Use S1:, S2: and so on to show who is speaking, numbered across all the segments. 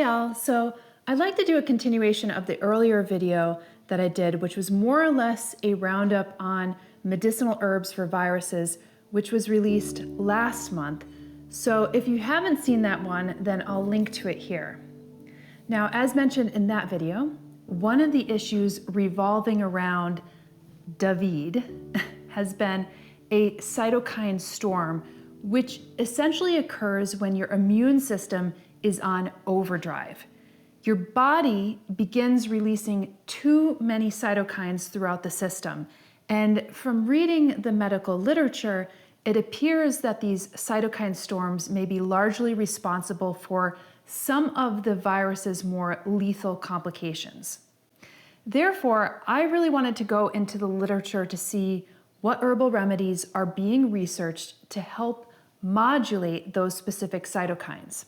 S1: Al. So I'd like to do a continuation of the earlier video that I did, which was more or less a roundup on medicinal herbs for viruses, which was released last month. So if you haven't seen that one, then I'll link to it here. Now, as mentioned in that video, one of the issues revolving around David has been a cytokine storm, which essentially occurs when your immune system is on overdrive. Your body begins releasing too many cytokines throughout the system. And from reading the medical literature, it appears that these cytokine storms may be largely responsible for some of the virus's more lethal complications. Therefore, I really wanted to go into the literature to see what herbal remedies are being researched to help modulate those specific cytokines.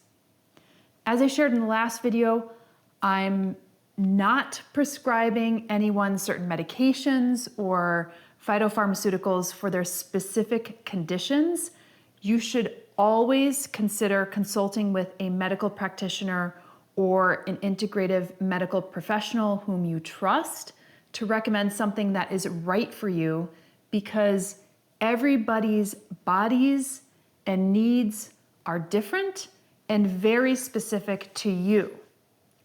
S1: As I shared in the last video, I'm not prescribing anyone certain medications or phytopharmaceuticals for their specific conditions. You should always consider consulting with a medical practitioner or an integrative medical professional whom you trust to recommend something that is right for you, because everybody's bodies and needs are different and very specific to you.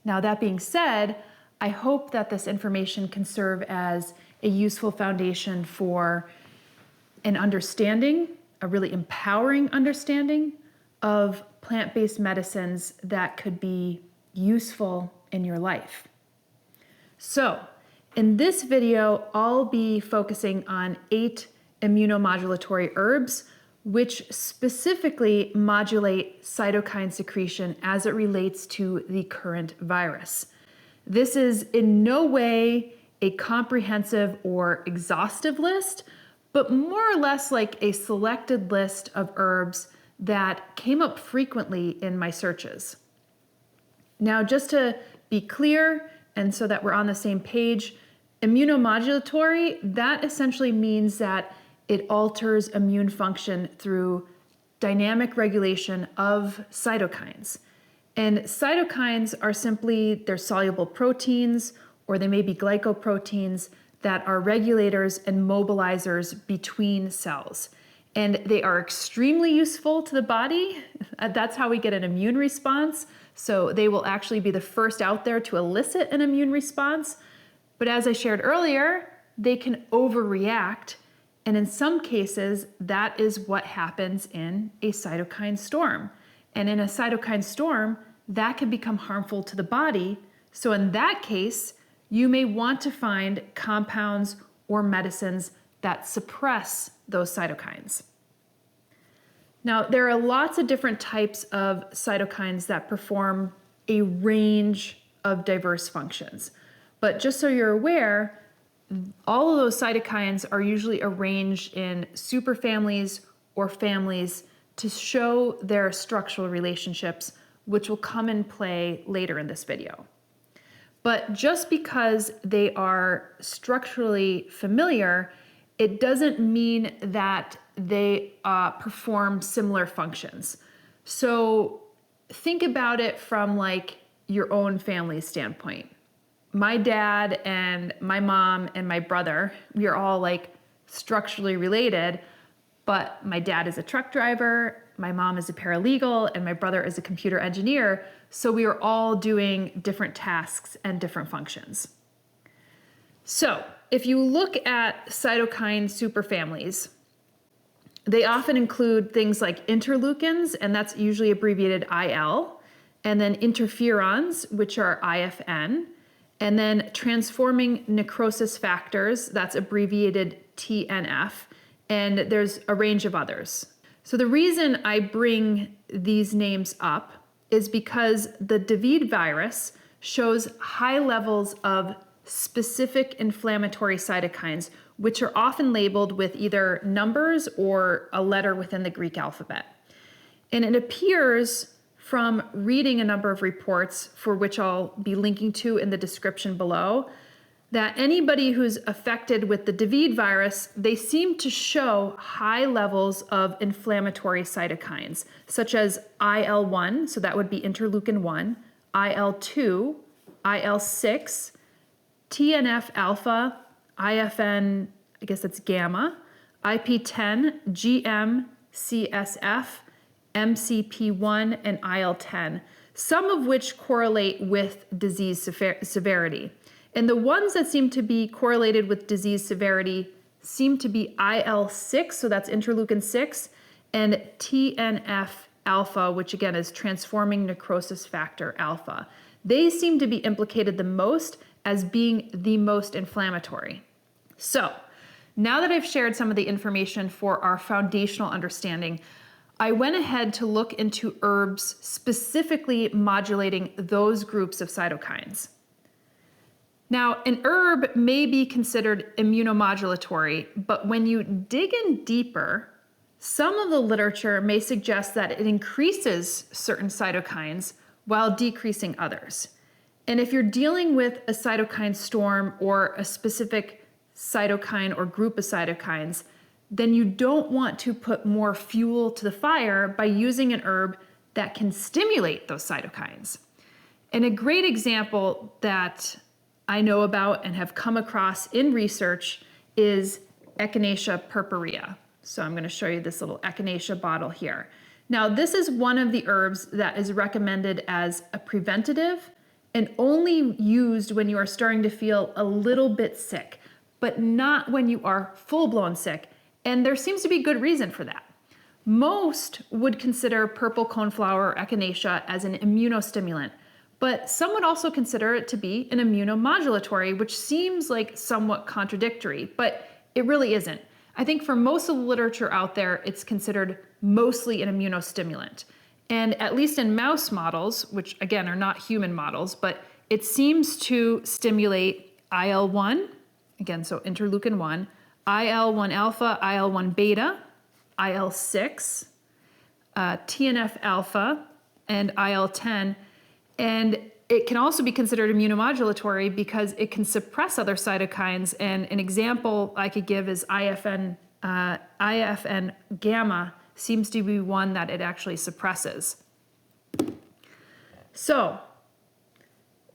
S1: Now, that being said, I hope that this information can serve as a useful foundation for an understanding, a really empowering understanding of plant-based medicines that could be useful in your life. So, in this video, I'll be focusing on 8 immunomodulatory herbs, which specifically modulate cytokine secretion as it relates to the current virus. This is in no way a comprehensive or exhaustive list, but more or less like a selected list of herbs that came up frequently in my searches. Now, just to be clear, and so that we're on the same page, immunomodulatory, that essentially means that it alters immune function through dynamic regulation of cytokines. And cytokines are simply, they're soluble proteins, or they may be glycoproteins that are regulators and mobilizers between cells. And they are extremely useful to the body. That's how we get an immune response. So they will actually be the first out there to elicit an immune response. But as I shared earlier, they can overreact. And in some cases, that is what happens in a cytokine storm. And in a cytokine storm, that can become harmful to the body. So in that case, you may want to find compounds or medicines that suppress those cytokines. Now, there are lots of different types of cytokines that perform a range of diverse functions. But just so you're aware, all of those cytokines are usually arranged in superfamilies or families to show their structural relationships, which will come in play later in this video. But just because they are structurally familiar, it doesn't mean that they perform similar functions. So think about it from like your own family standpoint. My dad and my mom and my brother, we are all like structurally related, but my dad is a truck driver, my mom is a paralegal, and my brother is a computer engineer. So we are all doing different tasks and different functions. So if you look at cytokine superfamilies, they often include things like interleukins, and that's usually abbreviated IL, and then interferons, which are IFN, and then transforming necrosis factors, that's abbreviated TNF, and there's a range of others. So the reason I bring these names up is because the David virus shows high levels of specific inflammatory cytokines, which are often labeled with either numbers or a letter within the Greek alphabet. And it appears from reading a number of reports, for which I'll be linking to in the description below, that anybody who's affected with the David virus, they seem to show high levels of inflammatory cytokines, such as IL-1, so that would be interleukin-1, IL-2, IL-6, TNF-alpha, IFN, I guess that's gamma, IP-10, GM, CSF, MCP1, and IL-10, some of which correlate with disease severity. And the ones that seem to be correlated with disease severity seem to be IL-6, so that's interleukin 6, and TNF-alpha, which again is transforming necrosis factor alpha. They seem to be implicated the most as being the most inflammatory. So, now that I've shared some of the information for our foundational understanding, I went ahead to look into herbs specifically modulating those groups of cytokines. Now, an herb may be considered immunomodulatory, but when you dig in deeper, some of the literature may suggest that it increases certain cytokines while decreasing others. And if you're dealing with a cytokine storm or a specific cytokine or group of cytokines, then you don't want to put more fuel to the fire by using an herb that can stimulate those cytokines. And a great example that I know about and have come across in research is Echinacea purpurea. So I'm going to show you this little Echinacea bottle here. Now, this is one of the herbs that is recommended as a preventative and only used when you are starting to feel a little bit sick, but not when you are full-blown sick. And there seems to be good reason for that. Most would consider purple coneflower or Echinacea as an immunostimulant, but some would also consider it to be an immunomodulatory, which seems like somewhat contradictory, but it really isn't. I think for most of the literature out there, it's considered mostly an immunostimulant. And at least in mouse models, which again are not human models, but it seems to stimulate IL-1, again, so interleukin 1, IL-1 alpha, IL-1 beta, IL-6, TNF alpha, and IL-10. And it can also be considered immunomodulatory because it can suppress other cytokines. And an example I could give is IFN gamma seems to be one that it actually suppresses. So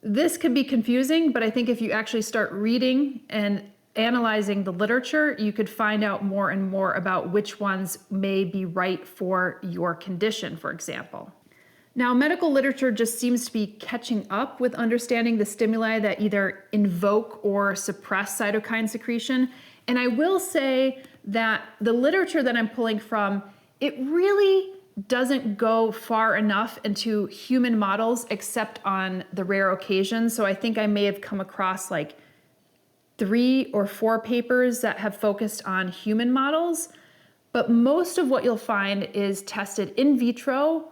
S1: this could be confusing, but I think if you actually start reading and analyzing the literature, you could find out more and more about which ones may be right for your condition, for example. Now, medical literature just seems to be catching up with understanding the stimuli that either invoke or suppress cytokine secretion. And I will say that the literature that I'm pulling from, it really doesn't go far enough into human models except on the rare occasions. So I think I may have come across like 3 or 4 papers that have focused on human models, but most of what you'll find is tested in vitro,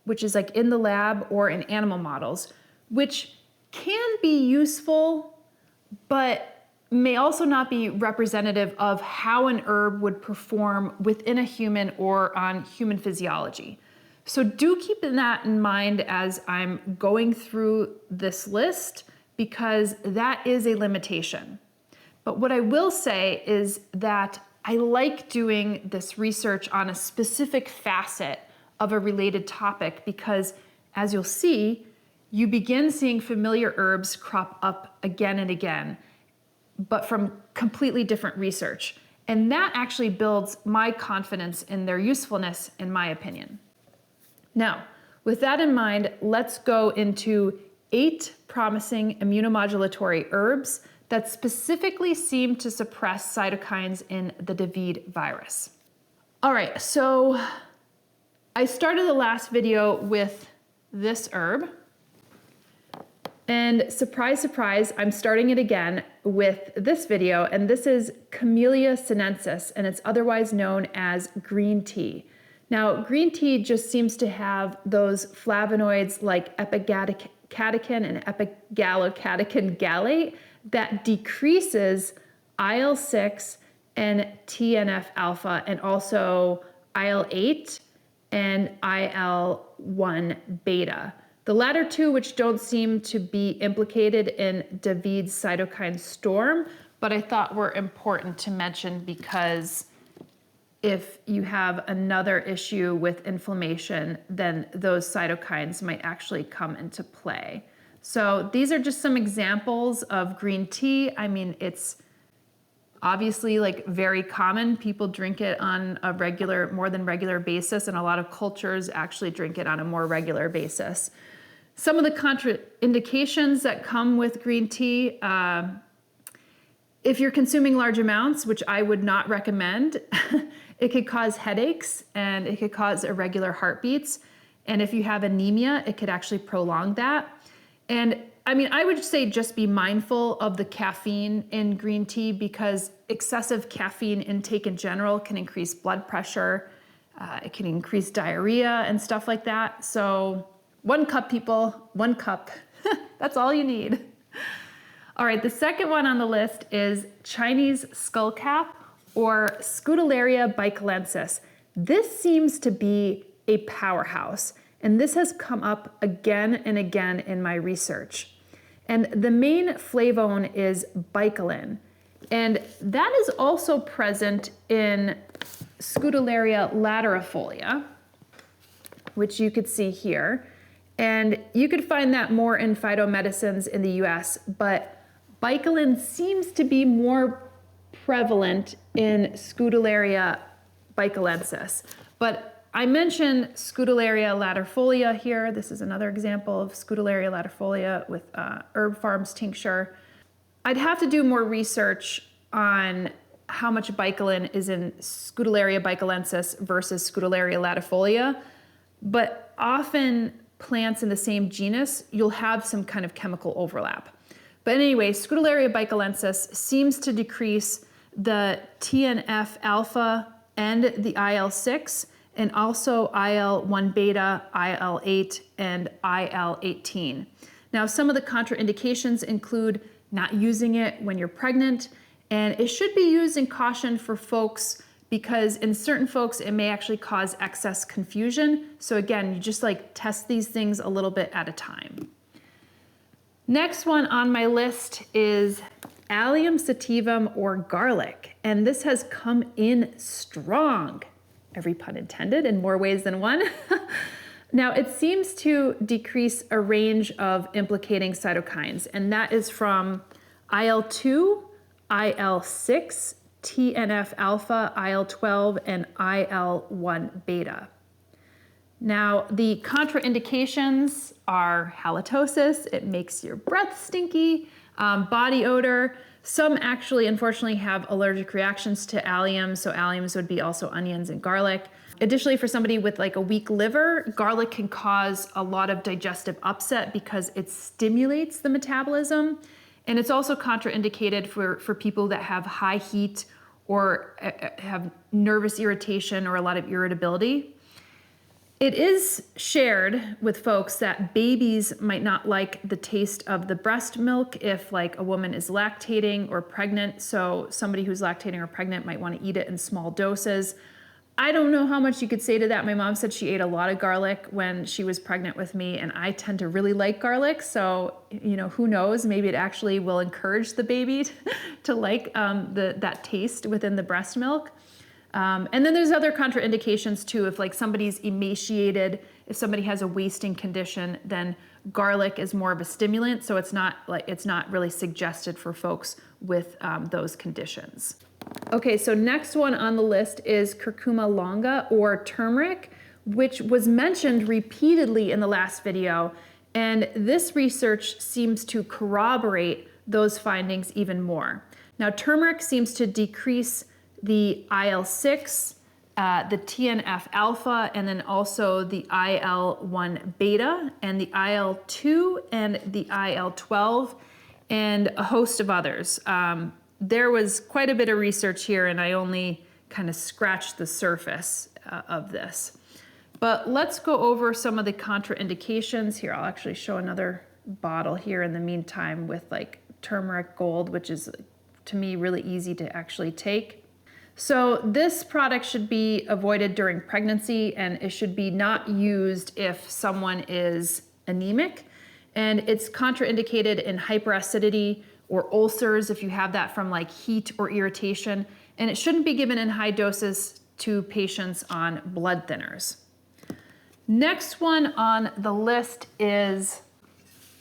S1: which is like in the lab, or in animal models, which can be useful, but may also not be representative of how an herb would perform within a human or on human physiology. So do keep that in mind as I'm going through this list, because that is a limitation. But what I will say is that I like doing this research on a specific facet of a related topic because, as you'll see, you begin seeing familiar herbs crop up again and again, but from completely different research. And that actually builds my confidence in their usefulness, in my opinion. Now, with that in mind, let's go into 8 promising immunomodulatory herbs that specifically seem to suppress cytokines in the David virus. All right, so I started the last video with this herb, and surprise, surprise, I'm starting it again with this video, and this is Camellia sinensis, and it's otherwise known as green tea. Now, green tea just seems to have those flavonoids like epigallocatechin and epigallocatechin gallate that decreases IL-6 and TNF alpha, and also IL-8 and IL-1 beta. The latter two, which don't seem to be implicated in David's cytokine storm, but I thought were important to mention because if you have another issue with inflammation, then those cytokines might actually come into play. So these are just some examples of green tea. I mean, it's obviously like very common. People drink it on a more than regular basis, and a lot of cultures actually drink it on a more regular basis. Some of the contraindications that come with green tea, if you're consuming large amounts, which I would not recommend, it could cause headaches and it could cause irregular heartbeats. And if you have anemia, it could actually prolong that. And I mean, I would say just be mindful of the caffeine in green tea, because excessive caffeine intake in general can increase blood pressure. It can increase diarrhea and stuff like that. So 1 cup, people, 1 cup. That's all you need. All right, the second one on the list is Chinese skullcap, or Scuttelaria baicalensis. This seems to be a powerhouse, and this has come up again and again in my research. And the main flavone is baicaline, and that is also present in Scuttelaria laterifolia, which you could see here. And you could find that more in phytomedicines in the US, but baicaline seems to be more prevalent in Scuttelaria baicalensis. But I mentioned Scuttelaria laterifolia here. This is another example of Scuttelaria laterifolia with herb farms tincture. I'd have to do more research on how much baicaline is in Scuttelaria baicalensis versus Scuttelaria latifolia, but often plants in the same genus, you'll have some kind of chemical overlap. But anyway, Scuttelaria baicalensis seems to decrease the TNF alpha and the IL-6, and also IL-1 beta, IL-8, and IL-18. Now, some of the contraindications include not using it when you're pregnant, and it should be used in caution for folks, because in certain folks, it may actually cause excess confusion. So again, you just like test these things a little bit at a time. Next one on my list is Allium, sativum, or garlic. And this has come in strong, every pun intended, in more ways than one. Now, it seems to decrease a range of implicating cytokines, and that is from IL-2, IL-6, TNF alpha, IL-12, and IL-1 beta. Now, the contraindications are halitosis, it makes your breath stinky, body odor. Some actually, unfortunately, have allergic reactions to allium, so alliums would be also onions and garlic. Additionally, for somebody with like a weak liver, garlic can cause a lot of digestive upset because it stimulates the metabolism. And it's also contraindicated for people that have high heat or have nervous irritation or a lot of irritability. It is shared with folks that babies might not like the taste of the breast milk if like a woman is lactating or pregnant. So somebody who's lactating or pregnant might want to eat it in small doses. I don't know how much you could say to that. My mom said she ate a lot of garlic when she was pregnant with me, and I tend to really like garlic. So, you know, who knows, maybe it actually will encourage the baby to like that taste within the breast milk. And then there's other contraindications too. If like somebody's emaciated, if somebody has a wasting condition, then garlic is more of a stimulant. So it's not really suggested for folks with those conditions. Okay, so next one on the list is Curcuma longa, or turmeric, which was mentioned repeatedly in the last video. And this research seems to corroborate those findings even more. Now, turmeric seems to decrease the IL-6, the TNF alpha, and then also the IL-1 beta, and the IL-2, and the IL-12, and a host of others. There was quite a bit of research here, and I only kind of scratched the surface of this. But let's go over some of the contraindications here. I'll actually show another bottle here in the meantime with like turmeric gold, which is to me really easy to actually take. So this product should be avoided during pregnancy, and it should be not used if someone is anemic. And it's contraindicated in hyperacidity or ulcers if you have that from like heat or irritation. And it shouldn't be given in high doses to patients on blood thinners. Next one on the list is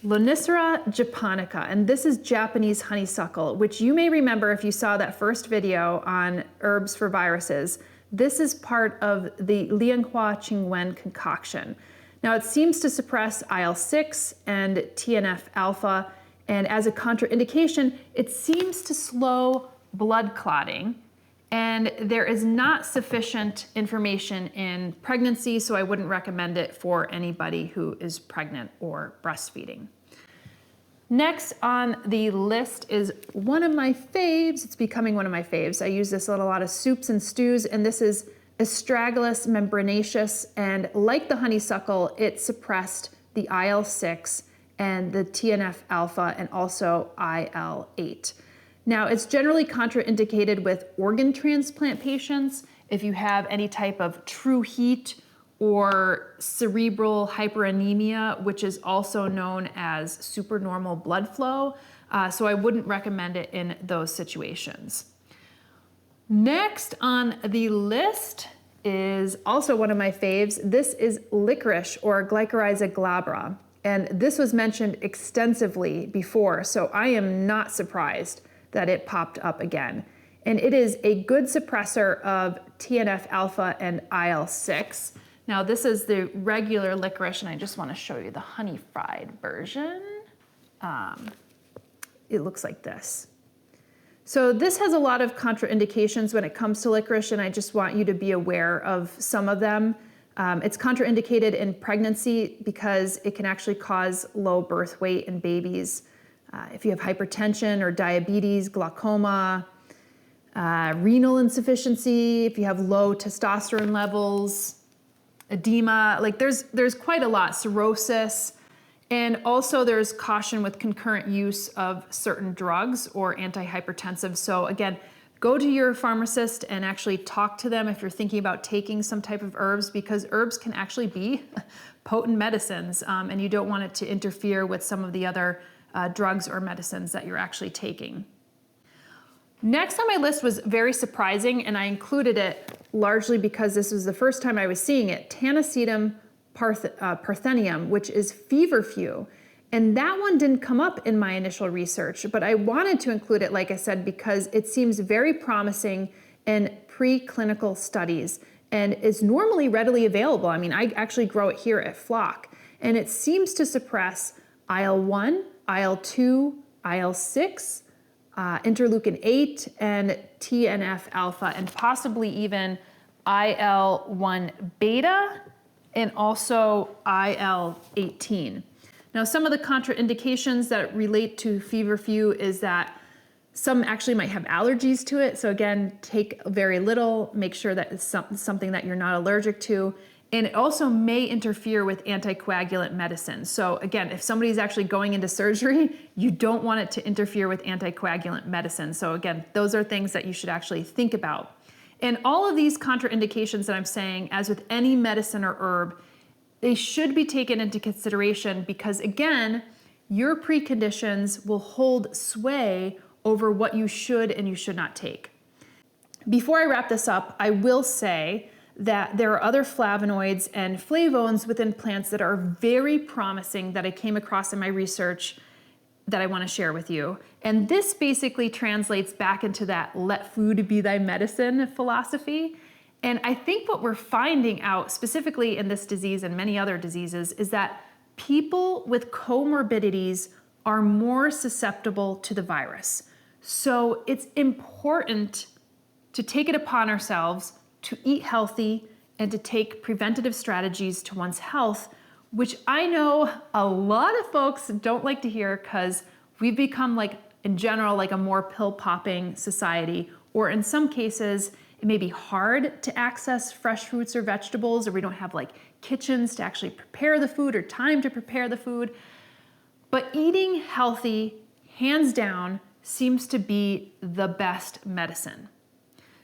S1: Lonicera japonica, and this is Japanese honeysuckle, which you may remember if you saw that first video on herbs for viruses. This is part of the Lianhua Qingwen concoction. Now it seems to suppress IL-6 and TNF-alpha, and as a contraindication, it seems to slow blood clotting, and there is not sufficient information in pregnancy, so I wouldn't recommend it for anybody who is pregnant or breastfeeding. Next on the list is one of my faves. It's becoming one of my faves. I use this in a lot of soups and stews, and this is Astragalus membranaceus, and like the honeysuckle, it suppressed the IL-6 and the TNF-alpha and also IL-8. Now, it's generally contraindicated with organ transplant patients if you have any type of true heat or cerebral hyperenemia, which is also known as supernormal blood flow. So I wouldn't recommend it in those situations. Next on the list is also one of my faves. This is licorice or Glycyrrhiza glabra. And this was mentioned extensively before, so I am not surprised that it popped up again. And it is a good suppressor of TNF-alpha and IL-6. Now this is the regular licorice, and I just want to show you the honey fried version. It looks like this. So this has a lot of contraindications when it comes to licorice, and I just want you to be aware of some of them. It's contraindicated in pregnancy because it can actually cause low birth weight in babies. If you have hypertension or diabetes, glaucoma, renal insufficiency, if you have low testosterone levels, edema, like there's quite a lot, cirrhosis, and also there's caution with concurrent use of certain drugs or antihypertensive. So again, go to your pharmacist and actually talk to them if you're thinking about taking some type of herbs, because herbs can actually be potent medicines, and you don't want it to interfere with some of the other drugs or medicines that you're actually taking. Next on my list was very surprising, and I included it largely because this was the first time I was seeing it, Tanacethum parthenium, which is feverfew. And that one didn't come up in my initial research, but I wanted to include it, like I said, because it seems very promising in preclinical studies and is normally readily available. I mean, I actually grow it here at Flock, and it seems to suppress IL-1, IL-2, IL-6, interleukin-8, and TNF-alpha, and possibly even IL-1 beta, and also IL-18. Now, some of the contraindications that relate to feverfew is that some actually might have allergies to it. So again, take very little, make sure that it's something that you're not allergic to. And it also may interfere with anticoagulant medicine. So again, if somebody's actually going into surgery, you don't want it to interfere with anticoagulant medicine. So again, those are things that you should actually think about. And all of these contraindications that I'm saying, as with any medicine or herb, they should be taken into consideration because, again, your preconditions will hold sway over what you should and you should not take. Before I wrap this up, I will say that there are other flavonoids and flavones within plants that are very promising that I came across in my research that I want to share with you. And this basically translates back into that let food be thy medicine philosophy. And I think what we're finding out specifically in this disease and many other diseases is that people with comorbidities are more susceptible to the virus. So it's important to take it upon ourselves to eat healthy and to take preventative strategies to one's health, which I know a lot of folks don't like to hear because we've become, like, in general, like a more pill-popping society, or in some cases, it may be hard to access fresh fruits or vegetables, or we don't have like kitchens to actually prepare the food or time to prepare the food. But eating healthy, hands down, seems to be the best medicine.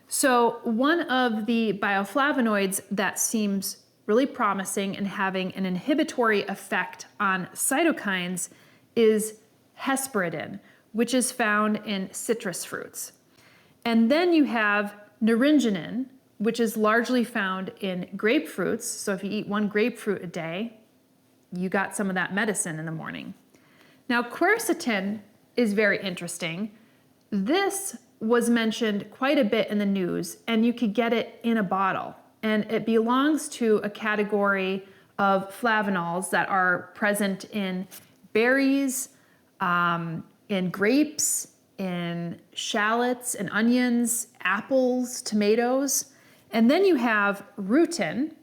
S1: So one of the bioflavonoids that seems really promising and having an inhibitory effect on cytokines is hesperidin, which is found in citrus fruits. And then you have naringenin, which is largely found in grapefruits. So if you eat 1 grapefruit a day, you got some of that medicine in the morning. Now, quercetin is very interesting. This was mentioned quite a bit in the news, and you could get it in a bottle. And it belongs to a category of flavonols that are present in berries, in grapes, in shallots and onions, apples, tomatoes. And then you have rutin,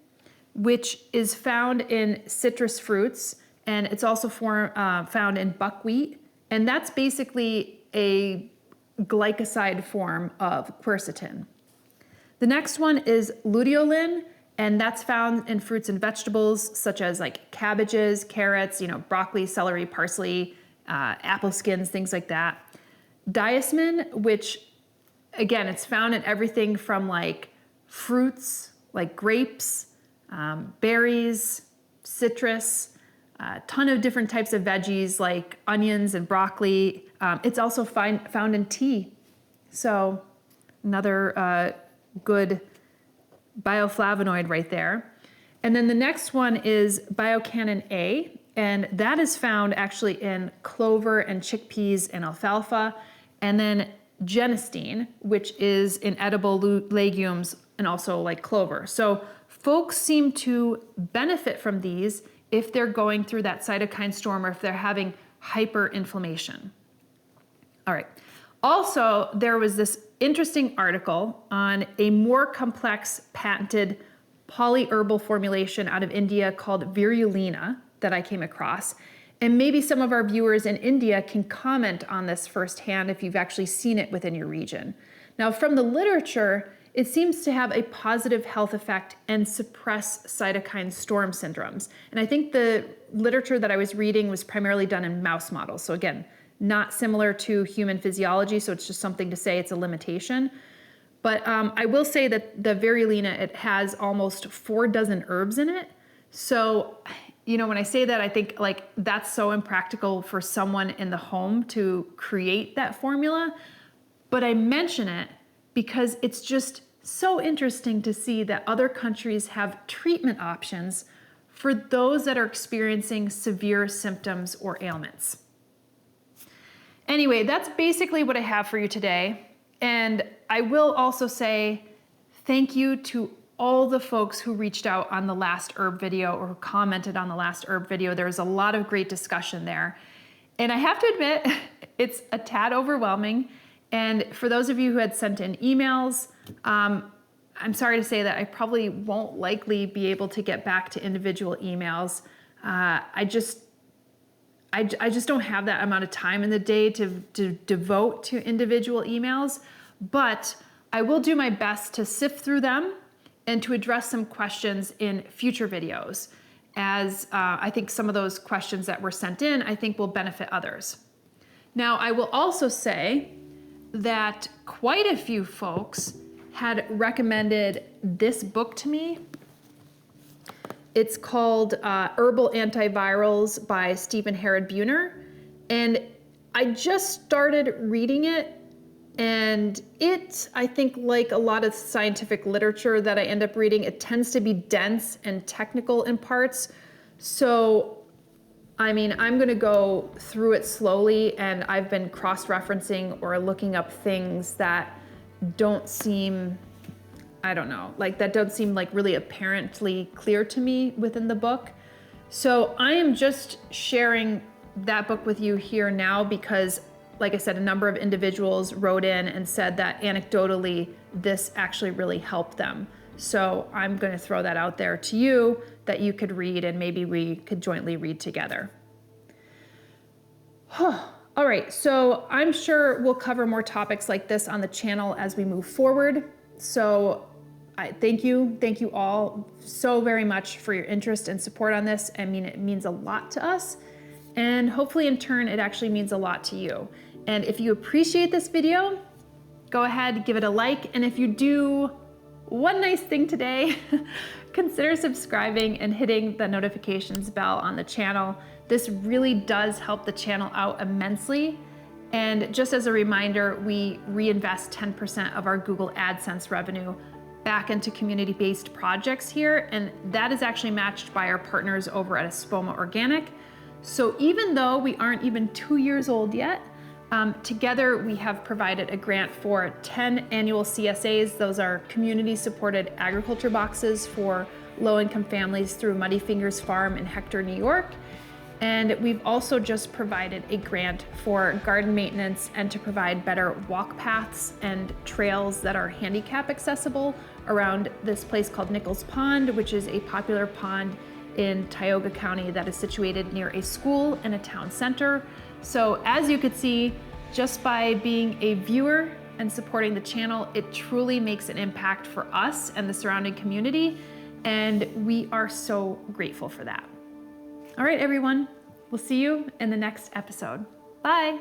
S1: which is found in citrus fruits, and it's also found in buckwheat. And that's basically a glycoside form of quercetin. The next one is luteolin, and that's found in fruits and vegetables such as like cabbages, carrots, broccoli, celery, parsley, apple skins, things like that. Diasmin, which again, it's found in everything from like fruits, like grapes, berries, citrus, a ton of different types of veggies like onions and broccoli. It's also found in tea. So another good bioflavonoid right there. And then the next one is biocanin A, and that is found actually in clover and chickpeas and alfalfa. And then genistein, which is in edible legumes and also like clover. So folks seem to benefit from these if they're going through that cytokine storm or if they're having hyperinflammation. All right. Also, there was this interesting article on a more complex patented polyherbal formulation out of India called Virulina that I came across. And maybe some of our viewers in India can comment on this firsthand if you've actually seen it within your region. Now, from the literature, it seems to have a positive health effect and suppress cytokine storm syndromes. And I think the literature that I was reading was primarily done in mouse models. So again, not similar to human physiology, so it's just something to say it's a limitation. But I will say that the Virulina, it has almost 4 dozen herbs in it. So, when I say that, I think like that's so impractical for someone in the home to create that formula. But I mention it because it's just so interesting to see that other countries have treatment options for those that are experiencing severe symptoms or ailments. Anyway, that's basically what I have for you today. And I will also say thank you to all the folks who reached out on the last herb video or who commented on the last herb video. There was a lot of great discussion there. And I have to admit, it's a tad overwhelming. And for those of you who had sent in emails, I'm sorry to say that I probably won't likely be able to get back to individual emails. I just don't have that amount of time in the day to devote to individual emails, but I will do my best to sift through them and to address some questions in future videos, as I think some of those questions that were sent in, I think will benefit others. Now, I will also say that quite a few folks had recommended this book to me. It's called Herbal Antivirals by Stephen Herod Buhner. And I just started reading it, and I think like a lot of scientific literature that I end up reading, it tends to be dense and technical in parts. So, I'm gonna go through it slowly, and I've been cross-referencing or looking up things that don't seem, that don't seem like really apparently clear to me within the book. So I am just sharing that book with you here now because, like I said, a number of individuals wrote in and said that anecdotally, this actually really helped them. So I'm going to throw that out there to you that you could read, and maybe we could jointly read together. All right, so I'm sure we'll cover more topics like this on the channel as we move forward. So thank you all so very much for your interest and support on this. It means a lot to us, and hopefully in turn, it actually means a lot to you. And if you appreciate this video, go ahead, give it a like. And if you do one nice thing today, consider subscribing and hitting the notifications bell on the channel. This really does help the channel out immensely. And just as a reminder, we reinvest 10% of our Google AdSense revenue back into community-based projects here, and that is actually matched by our partners over at Espoma Organic. So even though we aren't even 2 years old yet, together we have provided a grant for 10 annual CSAs. Those are community-supported agriculture boxes for low-income families through Muddy Fingers Farm in Hector, New York. And we've also just provided a grant for garden maintenance and to provide better walk paths and trails that are handicap accessible around this place called Nichols Pond, which is a popular pond in Tioga County that is situated near a school and a town center. So as you could see, just by being a viewer and supporting the channel, it truly makes an impact for us and the surrounding community, and we are so grateful for that. All right, everyone, we'll see you in the next episode. Bye.